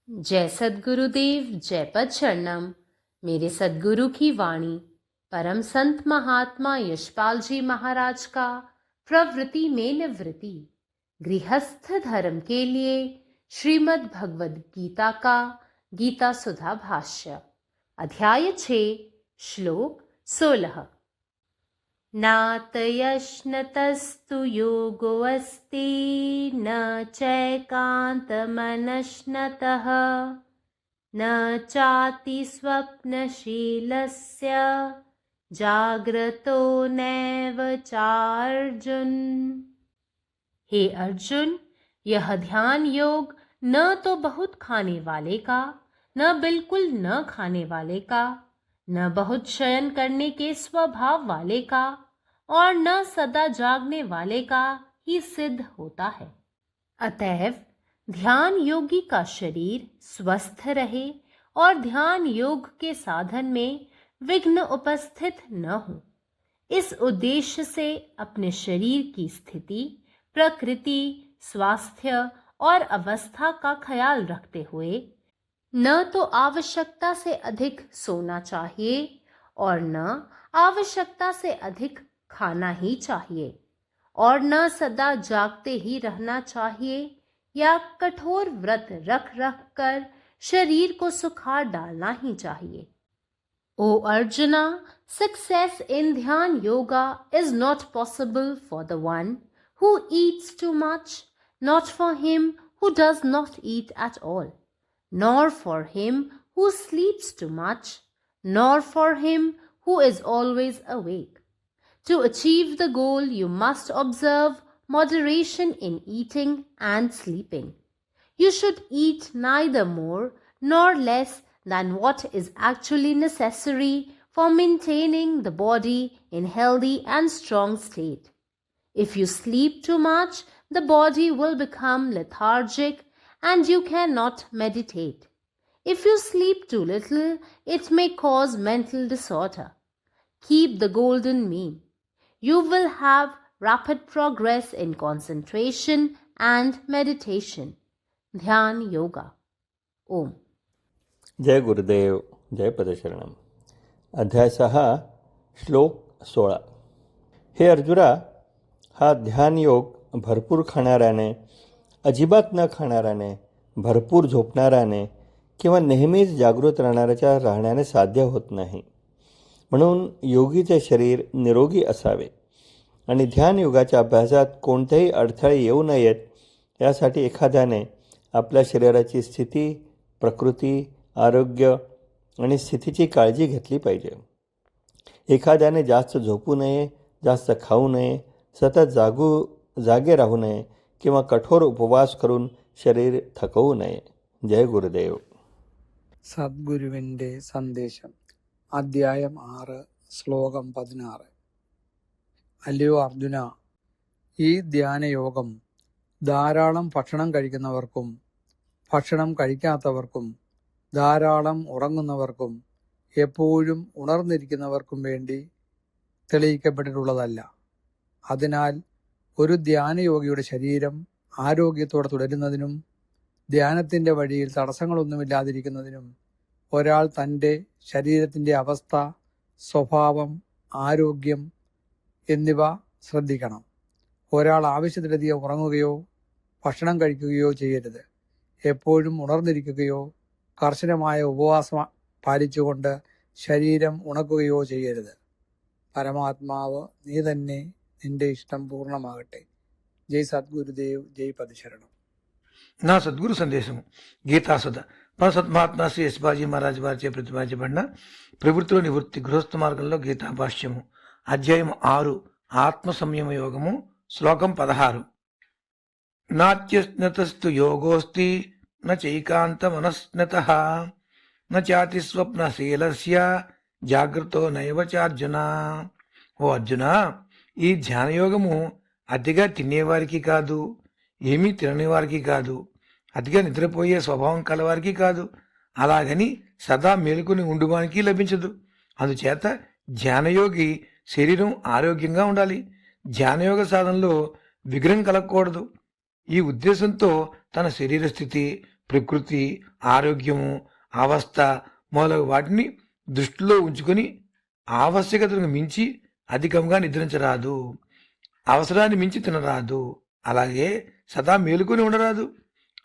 जय सद्गुरुदेव, जय पद शरणम। मेरे सद्गुरु की वाणी परम संत महात्मा यशपाल जी महाराज का प्रवृत्ति में निवृत्ति गृहस्थ धर्म के लिए श्रीमद् भगवद गीता का गीता सुधा भाष्य अध्याय 6 श्लोक 16। नातयश्नतस्तु योगोऽस्ति न चैकान्तमनश्नतः न चाति स्वप्नशीलस्य जाग्रतो नैव चार्जुन। हे अर्जुन, यह ध्यान योग न तो बहुत खाने वाले का, न बिल्कुल न खाने वाले का, न बहुत शयन करने के स्वभाव वाले का और न सदा जागने वाले का ही सिद्ध होता है। अतएव ध्यान योगी का शरीर स्वस्थ रहे और ध्यान योग के साधन में विघ्न उपस्थित न हो, इस उद्देश्य से अपने शरीर की स्थिति, प्रकृति, स्वास्थ्य और अवस्था का ख्याल रखते हुए न तो आवश्यकता से अधिक सोना चाहिए और न आवश्यकता से अधिक खाना ही चाहिए, और न सदा जागते ही रहना चाहिए या कठोर व्रत रख रख कर शरीर को सुखा डालना ही चाहिए। O Arjuna, success in Dhyan Yoga is not possible for the one who eats too much, not for him who does not eat at all, nor for him who sleeps too much, nor for him who is always awake. To achieve the goal, you must observe moderation in eating and sleeping. You should eat neither more nor less than what is actually necessary for maintaining the body in healthy and strong state. If you sleep too much, the body will become lethargic and you cannot meditate. If you sleep too little, it may cause mental disorder. Keep the golden mean. You will have rapid progress in concentration and meditation. Dhyan Yoga. Om. जय गुरुदेव, जय पदशरणम। अध्याय 6 श्लोक 16। हे अर्जुना, हा ध्यान योग भरपूर खाणाऱ्याने, अजिबात न खाणाऱ्याने, भरपूर झोपणाऱ्याने किंवा नेहमीच जागृत राहण्याने साध्य होत नाही. म्हणून योगीचे शरीर निरोगी असावे आणि ध्यान योगाच्या अभ्यासात कोणतेही अडथळे येऊ नयेत यासाठी एखाद्याने आपल्या शरीराची स्थिती, प्रकृती, आरोग्य आणि स्थितीची काळजी घेतली पाहिजे. एखाद्याने जास्त झोपू नये, जास्त खाऊ नये, सतत जागे राहू नये किंवा कठोर उपवास करून शरीर थकवू नये. जय गुरुदेव. സദ്ഗുരുവിൻ്റെ സന്ദേശം. അധ്യായം 6 ശ്ലോകം 16. അല്ലയോ അർജുന, ഈ ധ്യാനയോഗം ധാരാളം ഭക്ഷണം കഴിക്കുന്നവർക്കും ഭക്ഷണം കഴിക്കാത്തവർക്കും ധാരാളം ഉറങ്ങുന്നവർക്കും എപ്പോഴും ഉണർന്നിരിക്കുന്നവർക്കും വേണ്ടി തെളിയിക്കപ്പെട്ടിട്ടുള്ളതല്ല. അതിനാൽ ഒരു ധ്യാനയോഗിയുടെ ശരീരം ആരോഗ്യത്തോടെ തുടരുന്നതിനും ധ്യാനത്തിൻ്റെ വഴിയിൽ തടസ്സങ്ങളൊന്നുമില്ലാതിരിക്കുന്നതിനും ഒരാൾ തൻ്റെ ശരീരത്തിൻ്റെ അവസ്ഥ, സ്വഭാവം, ആരോഗ്യം എന്നിവ ശ്രദ്ധിക്കണം. ഒരാൾ ആവശ്യത്തിലധികം ഉറങ്ങുകയോ ഭക്ഷണം കഴിക്കുകയോ ചെയ്യരുത്. എപ്പോഴും ഉണർന്നിരിക്കുകയോ കർശനമായ ഉപവാസം പാലിച്ചുകൊണ്ട് ശരീരം ഉണക്കുകയോ ചെയ്യരുത്. പരമാത്മാവ് നീ തന്നെ, നിന്റെ ഇഷ്ടം പൂർണ്ണമാകട്ടെ. జై సద్గురుదేవ్, జై పదశరణం. నా సద్గురు సందేశము గీతాసుధ పరసత్మహాత్మ శ్రీ యశ్బాజీ మహారాజ్ వారిచే ప్రతిపాదించబడిన ప్రవృత్తిలో నివృత్తి గృహస్థ మార్గంలో గీతా భాష్యము అధ్యాయం 6 ఆత్మ సంయమ యోగము శ్లోకం 16. నాత్యస్నతస్తు యోగోస్తి న చైకాంతమనస్నతః న చాతి స్వప్నశీలస్య జాగ్రత్తో నైవ చార్జున. ఓ అర్జున, ఈ ధ్యానయోగము అతిగా తినేవారికి కాదు, ఏమీ తినని వారికి కాదు, అతిగా నిద్రపోయే స్వభావం కలవారికి కాదు, అలాగని సదా మేలుకొని ఉండువానికి లభించదు. అందుచేత ధ్యానయోగి శరీరం ఆరోగ్యంగా ఉండాలి. ధ్యానయోగ సాధనలో విఘ్నం కలగకూడదు. ఈ ఉద్దేశంతో తన శరీర స్థితి, ప్రకృతి, ఆరోగ్యము, అవస్థ మొదలగు వాటిని దృష్టిలో ఉంచుకొని ఆవశ్యకతను మించి అధికంగా నిద్రించరాదు. అవసరాన్ని మించి తినరాదు. అలాగే సదా మేలుకొని ఉండరాదు.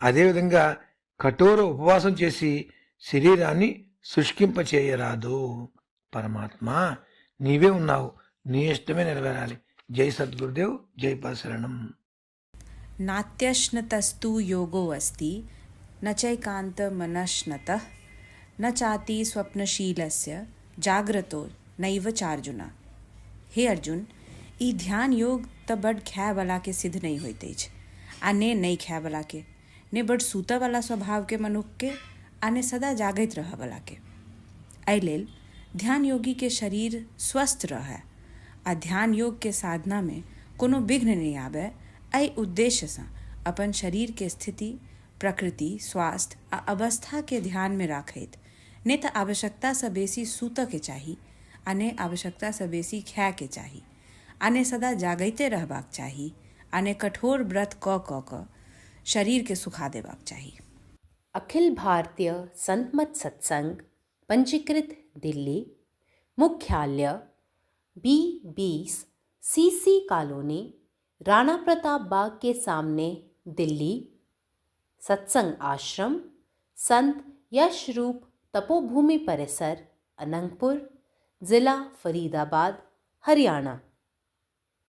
అదేవిధంగా కఠోర ఉపవాసం చేసి శరీరాన్ని శుష్కింపచేయరాదు. పరమాత్మ నీవే ఉన్నావు, నీ ఇష్టమే నెరవేరాలి. జై సద్గురుదేవ్, జై పరశరణం. नात्यश्नतस्तु योगो अस्ति न चैकान्तमनश्नतः न चाति स्वप्नशीलस्य जाग्रतो नैव चार्जुन. हे अर्जुन, ई ध्यान योग त बड़ ख्या वाला के सिद्ध नहीं होते आने नहीं ख्या वाला के ने बड़ सूता वाला स्वभाव के मनुख के आने सदा जागृत रह वाला के. ऐ लेल ध्यान योगी के शरीर स्वस्थ रहे आ ध्यान योग के साधना में कोनो विघ्न नहीं आवे. ऐ उद्देश्य से अपन शरीर के स्थिति, प्रकृति, स्वास्थ्य आ अवस्था के ध्यान में राखैत ने तो आवश्यकता से बेसी सूत के चाही आने आवश्यकता से बेसी ख्या के चाही आने सदा जागैते रहबाक चाही आने कठोर व्रत क शरीर के सुखा देबाक चाही. अखिल भारतीय संत मत सत्संग पंजीकृत दिल्ली, मुख्यालय B20 CC colony, Rana Pratap Bagh के सामने, दिल्ली. सत्संग आश्रम संत यशरूप तपोभूमि परिसर, अनंगपुर, जिला फरीदाबाद, हरियाणा.